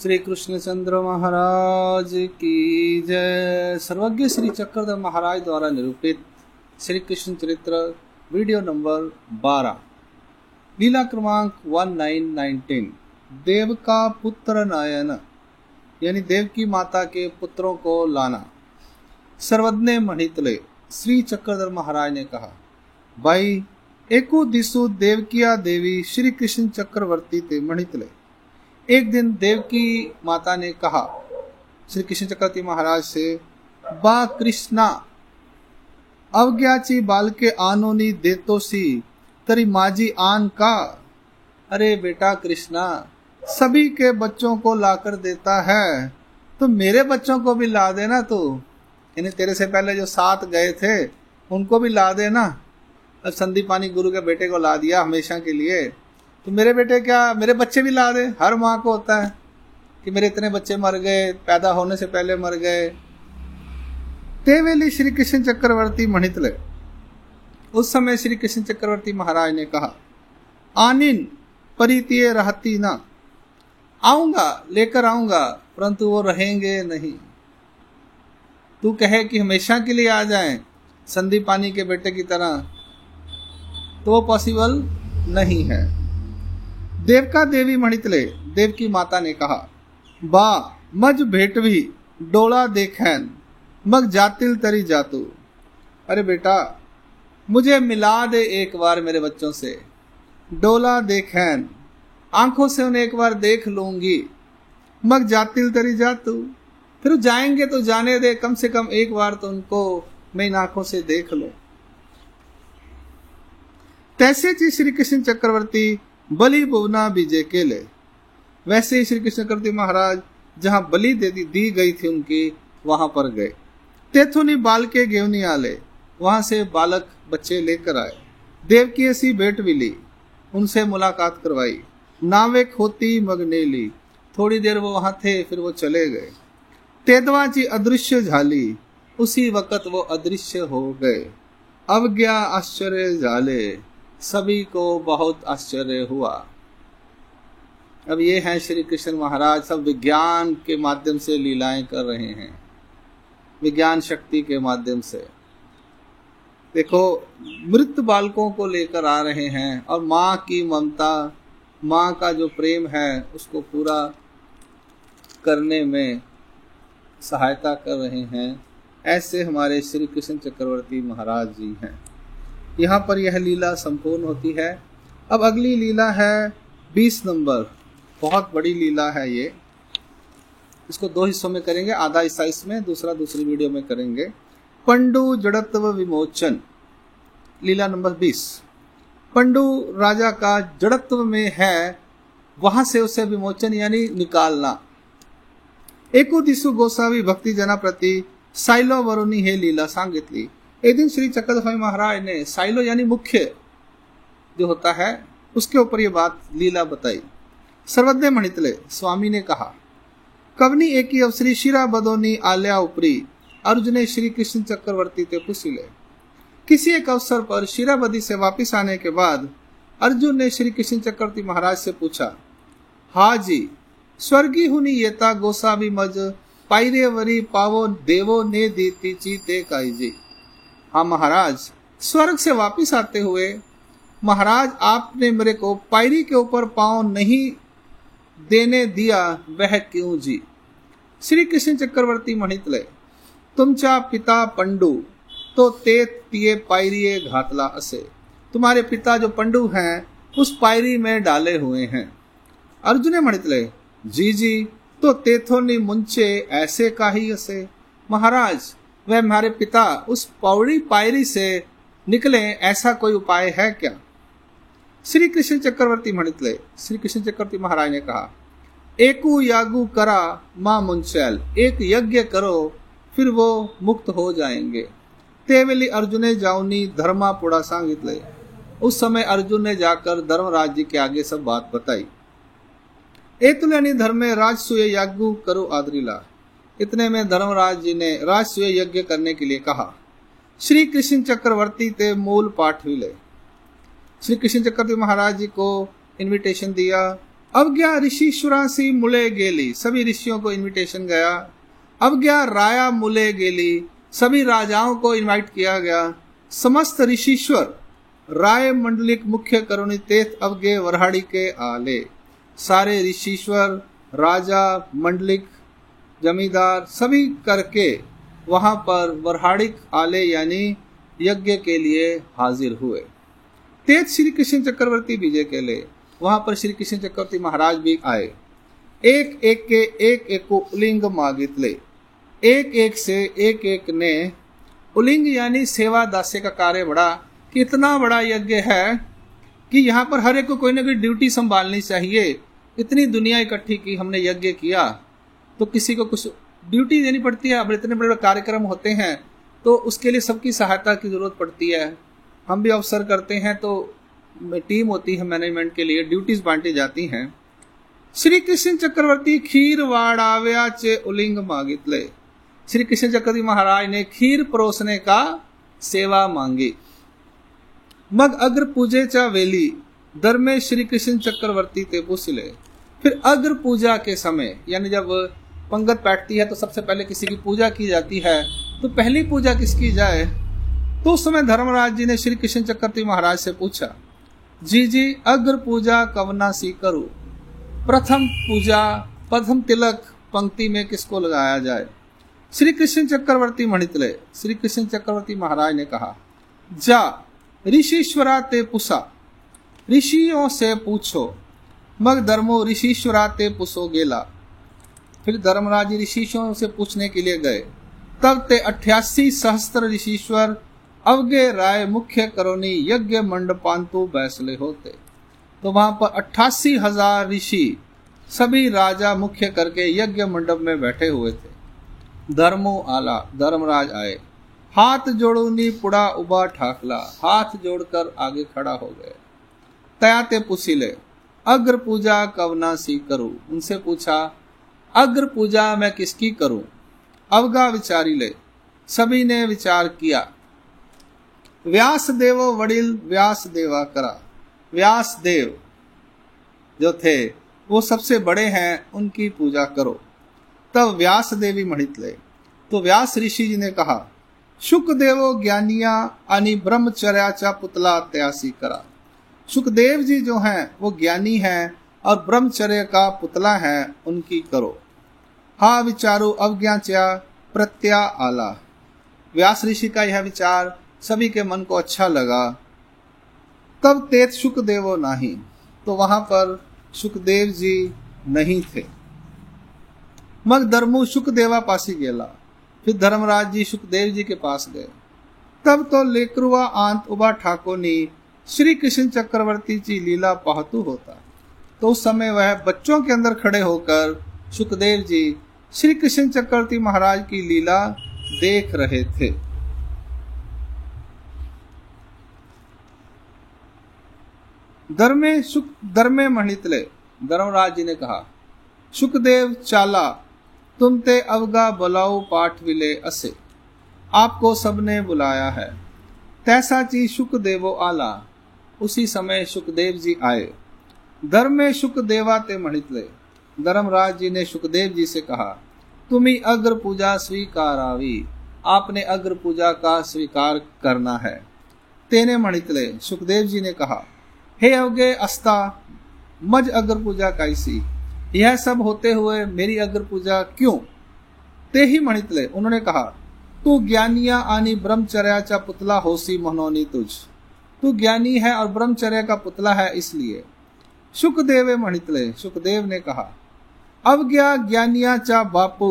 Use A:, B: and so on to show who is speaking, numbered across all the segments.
A: श्री कृष्णचंद्र महाराज की जय। सर्वज्ञ श्री चक्रधर महाराज द्वारा निरूपित श्री कृष्ण चरित्र वीडियो नंबर 12, लीला क्रमांक 1919। देव का पुत्र नयन, यानी देव की माता के पुत्रों को लाना। सर्वज्ञ मणितले, श्री चक्रधर महाराज ने कहा, भाई एको दिसु देवकिया देवी श्री कृष्ण चक्रवर्ती ते मणितले। एक दिन देव की माता ने कहा श्री कृष्ण चक्रवर्ती महाराज से, बा कृष्णा अवज्ञाची बाल के आनोनी देतो सी तरी माजी आन का। अरे बेटा कृष्णा, सभी के बच्चों को लाकर देता है तो मेरे बच्चों को भी ला देना तू। यानी तेरे से पहले जो 7 गए थे उनको भी ला देना। अब संदीपानी गुरु के बेटे को ला दिया हमेशा के लिए, तो मेरे बेटे क्या, मेरे बच्चे भी ला दे। हर माँ को होता है कि मेरे इतने बच्चे मर गए, पैदा होने से पहले मर गए। तेवेली श्री कृष्ण चक्रवर्ती मणितले। उस समय श्री कृष्ण चक्रवर्ती महाराज ने कहा, आनिन परितीय रहती ना। आऊंगा, लेकर आऊंगा, परंतु वो रहेंगे नहीं। तू कहे कि हमेशा के लिए आ जाएं संदीपानी के बेटे की तरह, तो वो पॉसिबल नहीं है। देवका देवी मणितले, देव की माता ने कहा, बा मज भेटवी डोला देखैन मग जातिल तरी जातू। अरे बेटा, मुझे मिला दे एक बार मेरे बच्चों से। डोला देखैन, आंखों से उन्हें एक बार देख लूंगी। मग जातिल तरी जातू, फिर जाएंगे तो जाने दे, कम से कम एक बार तो उनको मैं इन आंखों से देख लूं। तैसे जी श्री कृष्ण चक्रवर्ती बलि बुवना बीजे केले। वैसे ही श्री कृष्ण चक्रवर्ती महाराज जहां बलि दी गई थी उनकी, वहां पर गए। तेथुनी बाल के गेवनी आले, वहां से बालक बच्चे लेकर आए। देव की ऐसी भेंट मिली, उनसे मुलाकात करवाई। नावेक होती मगनेली, थोड़ी देर वो वहां थे, फिर वो चले गए। तेदवा जी अदृश्य झाली, उसी वक्त वो अदृश्य हो गए। अवज्ञा आश्चर्य झाले, सभी को बहुत आश्चर्य हुआ। अब ये हैं श्री कृष्ण महाराज, सब विज्ञान के माध्यम से लीलाएं कर रहे हैं, विज्ञान शक्ति के माध्यम से। देखो, मृत बालकों को लेकर आ रहे हैं और माँ की ममता, माँ का जो प्रेम है उसको पूरा करने में सहायता कर रहे हैं। ऐसे हमारे श्री कृष्ण चक्रवर्ती महाराज जी हैं। यहाँ पर यह लीला संपूर्ण होती है। अब अगली लीला है 20 नंबर। बहुत बड़ी लीला है ये। इसको 2 हिस्सों में करेंगे, आधा हिस्सा इसमें, दूसरा दूसरी वीडियो में करेंगे। पंडु जड़त्व विमोचन, लीला नंबर 20। पंडु राजा का जड़त्व में है, वहां से उसे विमोचन यानी निकालना। एको दिसु गोसावी भक्ति जना प्रति साइलो वरुणी हे लीला सांगितली। एक दिन श्री चक्रधर महाराज ने साइलो यानी मुख्य जो होता है उसके ऊपर ये बात लीला बताई। सर्वज्ञ मणितले, स्वामी ने कहा, कवनी एकी अवसरी शिरा बदोनी आल्या उपरी अर्जुने श्री कृष्ण चक्रवर्ती ते पुसिले। किसी एक अवसर पर शिराबदी से वापिस आने के बाद अर्जुन ने श्री कृष्ण चक्रवर्ती महाराज से पूछा, हा जी, स्वर्गी हुनी येता गोसावी मज पायरेवरी पावो देवो ने दीती चीते काई जी। हाँ महाराज, स्वर्ग से वापिस आते हुए महाराज आपने मेरे को पायरी के ऊपर पांव नहीं देने दिया, वह क्यों जी। श्री कृष्ण चक्रवर्ती मणितले, तुमचा पिता पंडु तो तेत पिए पायरिये घातला असे। तुम्हारे पिता जो पंडु हैं उस पायरी में डाले हुए हैं। अर्जुन मणितले, जी जी, तो तेथोनी मुंचे ऐसे काही असे। महाराज, वह हमारे पिता उस पौड़ी पायरी से निकले, ऐसा कोई उपाय है क्या। श्री कृष्ण चक्रवर्ती मणितले, श्री कृष्ण चक्रवर्ती महाराज ने कहा, एकू यागू करा मां मुंचैल, एक यज्ञ करो फिर वो मुक्त हो जाएंगे। तेवेली अर्जुने जाऊनी धर्मा पुड़ा सांगितले। उस समय अर्जुन ने जाकर धर्मराज जी के आगे सब बात बताई। एतुलनी धर्मे राजसूय यागू करो आदरीला। इतने में धर्मराज जी ने राजसूय यज्ञ करने के लिए कहा। श्री कृष्ण चक्रवर्ती ते मूल पाठ विले। श्री कृष्ण चक्रवर्ती महाराज जी को इनविटेशन दिया अवज्ञा ऋषिश्वरासी मुले गेली, सभी ऋषियों को इनविटेशन गया। अवज्ञा राया मुले गेली, सभी राजाओं को इनवाइट किया गया। समस्त ऋषिश्वर राय मंडलिक मुख्य करुणी तेथ अवगे वरहाड़ी के आले, सारे ऋषिश्वर राजा मंडलिक जमींदार सभी करके वहां पर वरहाड़िक आले यानी यज्ञ के लिए हाजिर हुए। तेज श्री कृष्ण चक्रवर्ती विजय के लिए वहां पर श्री कृष्ण चक्रवर्ती महाराज भी आए। एक एक को उलिंग मागितले, एक एक से एक एक ने उलिंग यानी सेवा दास्य का कार्य बढ़ा कि इतना बड़ा यज्ञ है कि यहाँ पर हर एक को कोई ना कोई ड्यूटी संभालनी चाहिए। इतनी दुनिया इकट्ठी की, हमने यज्ञ किया तो किसी को कुछ ड्यूटी देनी पड़ती है। अब इतने बड़े कार्यक्रम होते हैं तो उसके लिए सबकी सहायता की जरूरत पड़ती है। हम भी अवसर करते हैं तो टीम होती है मैनेजमेंट के लिए, ड्यूटीज बांटी जाती हैं। श्री कृष्ण चक्रवर्ती खीर वाड़ाव्या चे उलिंग मागितले, श्री कृष्ण चक्रवर्ती महाराज ने खीर परोसने का सेवा मांगी। मग अग्र पूजे चा वेली दर में श्री कृष्ण चक्रवर्ती ते पूछले, फिर अग्र पूजा के समय यानी जब पंगत बैठती है तो सबसे पहले किसी की पूजा की जाती है, तो पहली पूजा किसकी जाए? तो उस समय धर्मराज जी ने श्री कृष्ण चक्रवर्ती महाराज से पूछा, जी अग्र पूजा कवना सी करूं, प्रथम पूजा प्रथम तिलक पंक्ति में किसको लगाया जाए? श्री कृष्ण चक्रवर्ती मणितले, श्री कृष्ण चक्रवर्ती महाराज ने कहा, जा ऋषिश्वरा ते पुसा, ऋषियों से पूछो। मग धर्मो ऋषिश्वरा ते पुसो गेला, फिर धर्मराज ऋषियों से पूछने के लिए गए। तब ते 88 सहस्त्र ऋषिश्वर अवगे राय मुख्य करोनी यज्ञ मंडपांतु बैसले होते, तो वहां पर 88,000 ऋषि सभी राजा मुख्य करके यज्ञ मंडप में बैठे हुए थे। धर्मो आला, धर्मराज आए। हाथ जोड़ूनी पुड़ा उबा ठाकला, हाथ जोड़कर आगे खड़ा हो गए। तयाते पुसीले, अग्र पूजा कवना सी करूं, उनसे पूछा अग्र पूजा मैं किसकी करूं? अवगा विचारी ले, सभी ने विचार किया। व्यास देवो वडिल व्यास देवा करा, व्यास देव जो थे वो सबसे बड़े हैं, उनकी पूजा करो। तब व्यास देवी मणितले, तो व्यास ऋषि जी ने कहा, शुकदेवो ज्ञानिया अनि ब्रह्मचर्याचा पुतला त्यासी करा, सुखदेव जी जो हैं वो ज्ञानी हैं और ब्रह्मचर्य का पुतला है, उनकी करो। हा विचारो अवज्ञाच्या प्रत्या आला, व्यास ऋषि का यह विचार सभी के मन को अच्छा लगा। तब तेत शुकदेवो नहीं, तो वहां पर शुकदेव जी नहीं थे। मग धर्मु शुकदेवा पासी गेला, फिर धर्मराज जी शुकदेव जी के पास गए। तब तो लेकरुआ आंत उबा ठाकोनी श्री कृष्ण चक्रवर्ती जी लीला पाहतु होता, तो उस समय वह बच्चों के अंदर खड़े होकर शुकदेव जी श्री कृष्ण चक्रवर्ती महाराज की लीला देख रहे थे। धर्मे मणितले, धर्मराज जी ने कहा, शुकदेव चाला तुम ते अवगा बुलाओ पाठ विले असे, आपको सबने बुलाया है। तैसा ची शुकदेवो आला, उसी समय शुकदेव जी आए। धर्मे शुकदेवा ते मणितले, धर्मराज जी ने शुकदेव जी से कहा, तुम्ही अग्र पूजा स्वीकार आवी, आपने अग्र पूजा का स्वीकार करना है। तेने मणितले, शुकदेव जी ने कहा, हे अवगे अस्ता मज अग्र पूजा कैसी, यह सब होते हुए मेरी अग्र पूजा क्यों? ते ही मणितले, उन्होंने कहा, तू ज्ञानिया आनी ब्रह्मचर्याचा पुतला होसी मनोनी तुझ, तू ज्ञानी है और ब्रह्मचर्य का पुतला है इसलिए। शुकदेव मणितले, शुकदेव ने कहा, अवज्ञा ज्ञानियाचा बापू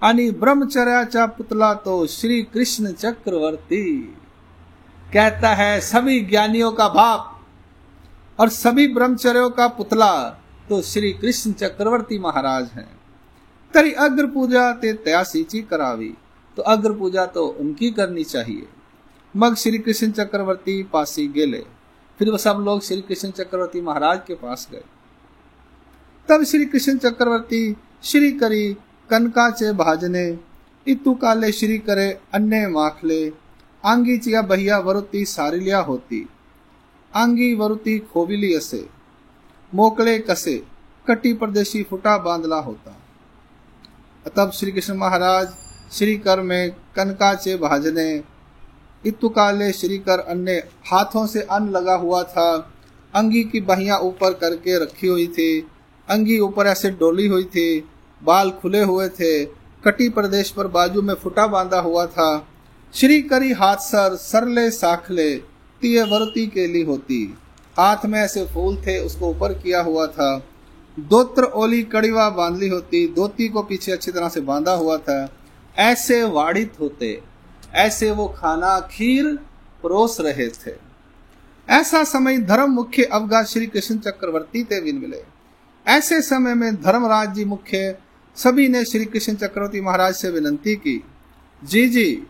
A: आनी ब्रह्मचर्याचा पुतला तो श्री कृष्ण चक्रवर्ती, कहता है सभी ज्ञानियों का बाप और सभी ब्रह्मचर्यों का पुतला तो श्री कृष्ण चक्रवर्ती महाराज हैं। तरी अग्र पूजा ते त्यासीची करावी, तो अग्र पूजा तो उनकी करनी चाहिए। मग श्री कृष्ण चक्रवर्ती पासी गेले, फिर वो सब लोग श्री कृष्ण चक्रवर्ती महाराज के पास गए। तब श्री कृष्ण चक्रवर्ती श्री करी कनकाचे भाजने, इतु काले श्री करे अन्य माखले, आंगी चिया बहिया वरुती सारिलिया होती, आंगी वरुती खोबिली असे, मोकले कसे, कटी परदेशी फुटा बांधला होता। तब श्री कृष्ण महाराज श्री कर में कनकाचे भाजने इतुकाले श्री कर अन्य हाथों से अन्न लगा हुआ था। अंगी की बहियां ऊपर करके रखी हुई थी, अंगी ऊपर ऐसे डोली हुई थी, बाल खुले हुए थे, कटी प्रदेश पर बाजू में फुटा बांधा हुआ था। श्री करी हाथ सर सरले साखले तिये वरती केली होती, हाथ में ऐसे फूल थे उसको ऊपर किया हुआ था। दोत्र ओली कड़ीवा बांधली होती, धोती को पीछे अच्छी तरह से बांधा हुआ था। ऐसे वाड़ित होते, ऐसे वो खाना खीर परोस रहे थे। ऐसा समय धर्म मुख्य अवगा श्री कृष्ण चक्रवर्ती ते विन मिले। ऐसे समय में धर्मराज जी मुख्य सभी ने श्री कृष्ण चक्रवर्ती महाराज से विनती की, जी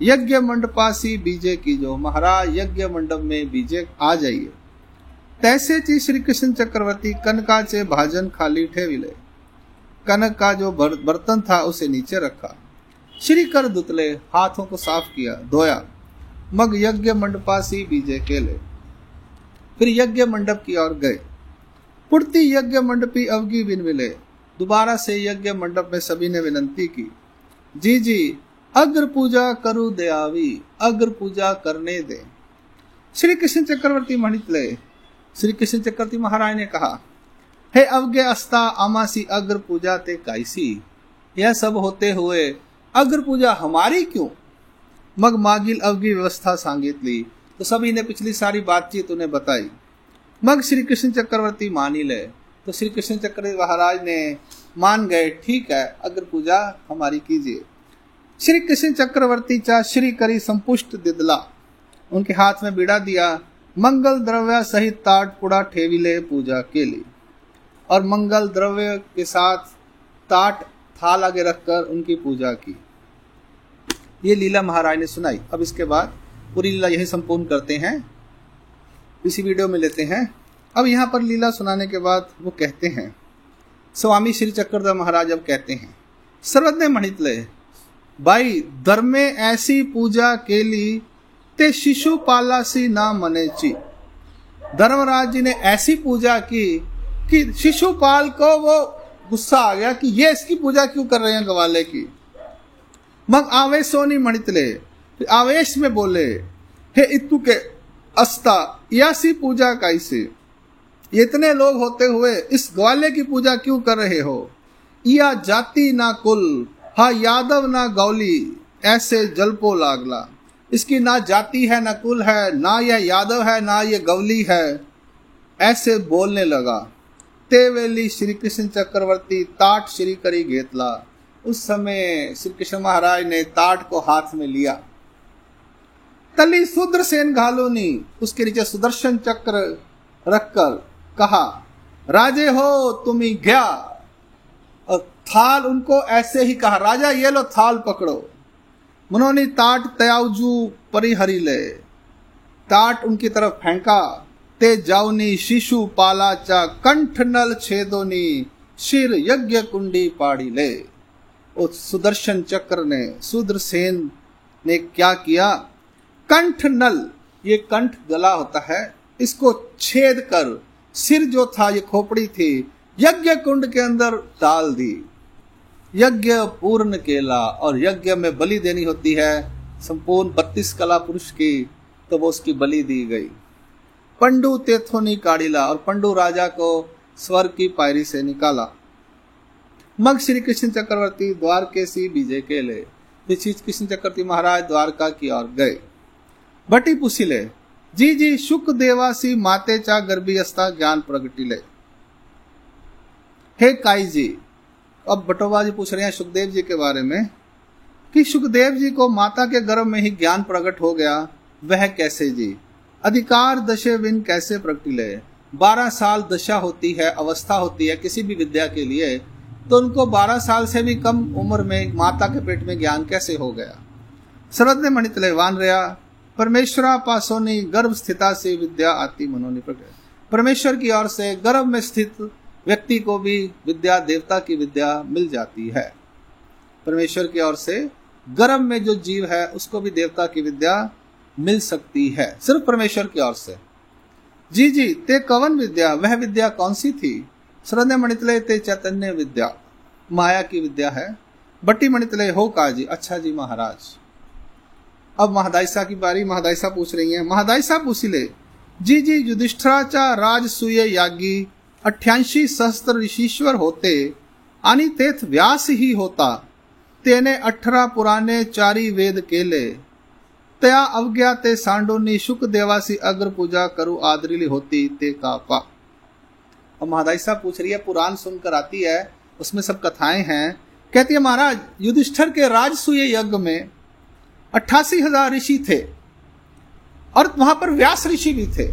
A: यज्ञ मंडपासी बीजे की जो महाराज यज्ञ मंडप में बीजे आ जाइए। तैसे ची श्री कृष्ण चक्रवर्ती कनकाचे भाजन खाली ठेविले, कनक का जो बर्तन था उसे नीचे रखा। श्री कर दुतले हाथों को साफ किया, धोया। मग यज्ञ मंडपासी बीजे केले, फिर यज्ञ मंडप की ओर गए। पुर्ति यज्ञ मंडपी अवगी बिन मिले, दोबारा से यज्ञ मंडप में सभी ने विनती की, जी अग्र पूजा करु दयावी, अग्र पूजा करने दे। श्री कृष्ण चक्रवर्ती मणितले, श्री कृष्ण चक्रवर्ती महाराज ने कहा, हे अवगे अस्ता आमासी अग्र पूजा ते काईसी, यह सब होते हुए अग्र पूजा हमारी क्यों। मग मागिल अवगी व्यवस्था सांगितली, तो सभी ने पिछली सारी बातचीत उन्हें बताई। मग श्री कृष्ण चक्रवर्ती मानी ले, तो श्री कृष्ण चक्रवर्ती महाराज ने मान गए, ठीक है अग्र पूजा हमारी कीजिए। श्री कृष्ण चक्रवर्ती चा श्री करी संपुष्ट दिदला, उनके हाथ में बीड़ा दिया। मंगल द्रव्य सहित ताट पुड़ा ठेविले पूजा के लिए, और मंगल द्रव्य के साथ ताट थाल आगे रखकर उनकी पूजा की। ये लीला महाराज ने सुनाई। अब इसके बाद पूरी लीला यही संपूर्ण करते हैं, इसी वीडियो में लेते हैं। अब यहाँ पर लीला सुनाने के बाद वो कहते हैं, स्वामी श्री चक्रधर महाराज अब कहते हैं, सर्वज्ञ मणितले भाई धर्मे ऐसी पूजा के लिए ते शिशुपाला सी ना मनेची। धर्मराज जी ने ऐसी पूजा की कि शिशुपाल को वो गुस्सा आ गया कि ये इसकी पूजा क्यों कर रहे हैं गवाले की। मग आवेशोनी मणितले, आवेश में बोले, हे इतु के अस्ता यासी पूजा कैसे, इतने लोग होते हुए इस ग्वाले की पूजा क्यों कर रहे हो। या जाति ना कुल हा यादव ना गौली, ऐसे जलपो लागला, इसकी ना जाति है ना कुल है, ना यह यादव है ना ये गौली है, ऐसे बोलने लगा। तेवेली श्री कृष्ण चक्रवर्ती ताट श्री करी घेतला, उस समय श्री कृष्ण महाराज ने ताट को हाथ में लिया। तली सुदर्शन घालोनी, उसके नीचे सुदर्शन चक्र रखकर कहा, राजे हो तुम्ही घ्या। और थाल उनको ऐसे ही कहा, राजा ये लो थाल पकड़ो। मुनोनी ताट तयावजू परिहरी ले, ताट उनकी तरफ फेंका। ते जाऊनी शिशु पालाचा कंठ नल छेदोनी, शिर यज्ञ कुंडी पाड़ी ले। उस सुदर्शन चक्र ने, सुदर्शन ने क्या किया, कंठ नल, ये कंठ गला होता है, इसको छेद कर सिर जो था, ये खोपड़ी थी, यज्ञ कुंड के अंदर डाल दी। यज्ञ पूर्ण केला, और यज्ञ में बलि देनी होती है संपूर्ण 32 कला पुरुष की, तो वो उसकी बलि दी गई। पंडु तेथोनी काड़िला, और पंडु राजा को स्वर्ग की पायरी से निकाला। मग श्री कृष्ण चक्रवर्ती द्वार के सी बीजे के ले, श्री कृष्ण चक्रवर्ती महाराज द्वारका की ओर गए। बटी पुसिले, जी शुक देवासी माते चा गर्भी अस्ता ज्ञान प्रगटिले। हे काई जी, अब बटोबा जी पूछ रहे हैं सुखदेव जी के बारे में कि सुखदेव जी को माता के गर्भ में ही ज्ञान प्रकट हो गया, वह कैसे जी। अधिकार दशे विन कैसे प्रगटिले, 12 साल दशा होती है, अवस्था होती है किसी भी विद्या के लिए, तो उनको 12 साल से भी कम उम्र में माता के पेट में ज्ञान कैसे हो गया। सर्वज्ञ मणितले वान रहा, परमेश्वरा पासोनी गर्भ स्थिता से विद्या आती मनोनी प्रकट। परमेश्वर की ओर से गर्भ में स्थित व्यक्ति को भी विद्या, देवता की विद्या मिल जाती है। परमेश्वर की ओर से गर्भ में जो जीव है उसको भी देवता की विद्या मिल सकती है, सिर्फ परमेश्वर की ओर से। जी ते कवन विद्या, वह विद्या कौन सी थी। श्रद्धे मणितले ते चैतन्य विद्या, माया की विद्या है। बट्टी मणितले हो काजी, अच्छा जी महाराज। अब महादायसा की बारी, महादायसा पूछ रही है। महादायसा पूछिले, जी जी युधिष्ठिराचा राजसूय यागी 88 सहस्त्र ऋषीश्वर होते, आणि तेथ व्यास ही होता, तेने 18 पुराणे 4 वेद केले, त्या अवज्ञा ते सांडोनी शुक देवासी अग्र पूजा करु आदरिली होती ते कापा। और महादायसा पूछ रही है, पुराण सुनकर आती है, उसमें सब कथाएं हैं। कहती है महाराज युधिष्ठिर के राजसूय यज्ञ में 88,000 ऋषि थे और वहां पर व्यास ऋषि भी थे,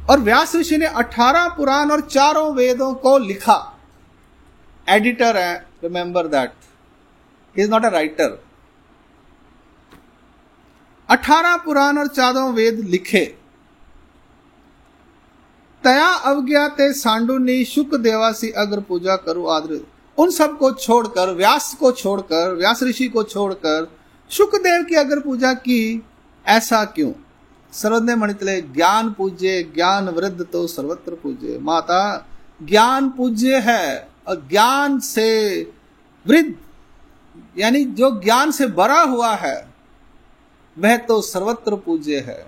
A: और व्यास ऋषि ने 18 पुराण और 4 वेदों को लिखा। एडिटर है, remember that, he is not a writer. 18 पुराण और 4 वेद लिखे। तया अवज्ञा ते सांडुनी शुक देवासी अग्र पूजा करो आदर। उन सब को छोड़कर, व्यास को छोड़कर, व्यास ऋषि को छोड़कर शुकदेव की अग्र पूजा की, ऐसा क्यों? सर्वज्ञ मणितले, ज्ञान पूज्य ज्ञान वृद्ध तो सर्वत्र पूज्य। माता, ज्ञान पूज्य है और ज्ञान से वृद्ध, यानी जो ज्ञान से बड़ा हुआ है वह तो सर्वत्र पूज्य है।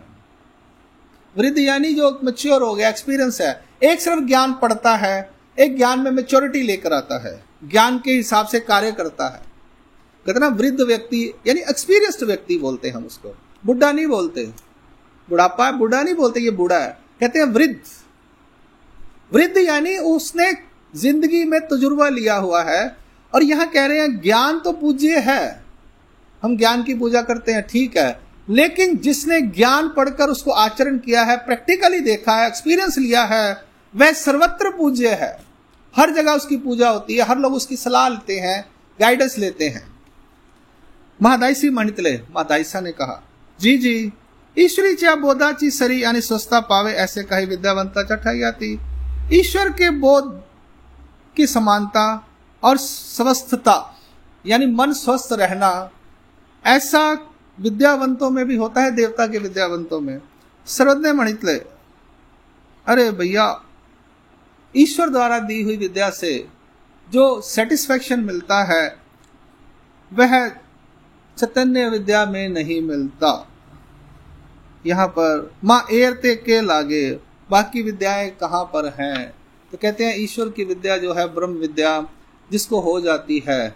A: वृद्ध यानी जो मैच्योर हो गया, एक्सपीरियंस है। एक सिर्फ ज्ञान पढ़ता है, एक ज्ञान में मैच्योरिटी लेकर आता है, ज्ञान के हिसाब से कार्य करता है। कहते ना वृद्ध व्यक्ति यानी एक्सपीरियंस्ड व्यक्ति बोलते हैं हम उसको, बुढ़ा नहीं बोलते। बुढ़ापा है, बुढ़ा नहीं बोलते, ये बूढ़ा है, कहते हैं वृद्ध। वृद्ध यानी उसने जिंदगी में तजुर्बा लिया हुआ है। और यहां कह रहे हैं ज्ञान तो पूज्य है, हम ज्ञान की पूजा करते हैं, ठीक है, लेकिन जिसने ज्ञान पढ़कर उसको आचरण किया है, प्रैक्टिकली देखा है, एक्सपीरियंस लिया है, वह सर्वत्र पूज्य है। हर जगह उसकी पूजा होती है, हर लोग उसकी सलाह लेते हैं, गाइडेंस लेते हैं। महादायसी मणितले, महादायसा ने कहा, जी जी ईश्वरी च्या बोधाची सरी यानी स्वस्थता पावे, ऐसे कही विद्यावंता चठाई आती। ईश्वर के बोध की समानता और स्वस्थता यानी मन स्वस्थ रहना, ऐसा विद्यावंतों में भी होता है, देवता के विद्यावंतों में। सर्वज्ञ मणितले, अरे भैया, ईश्वर द्वारा दी हुई विद्या से जो सेटिस्फैक्शन मिलता है वह चैतन्य विद्या में नहीं मिलता। यहां पर माँ एरते के लागे, बाकी विद्याएं कहां पर हैं? तो कहते हैं ईश्वर की विद्या जो है, ब्रह्म विद्या, जिसको हो जाती है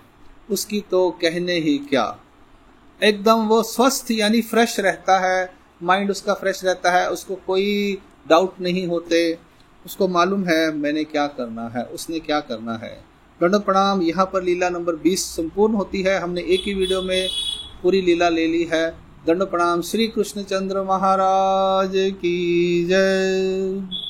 A: उसकी तो कहने ही क्या। एकदम वो स्वस्थ यानी फ्रेश रहता है, माइंड उसका फ्रेश रहता है, उसको कोई डाउट नहीं होते, उसको मालूम है मैंने क्या करना है, उसने क्या करना है। दंड प्रणाम। यहाँ पर लीला नंबर 20 संपूर्ण होती है। हमने एक ही वीडियो में पूरी लीला ले ली है। दंड प्रणाम। श्री कृष्णचंद्र महाराज की जय।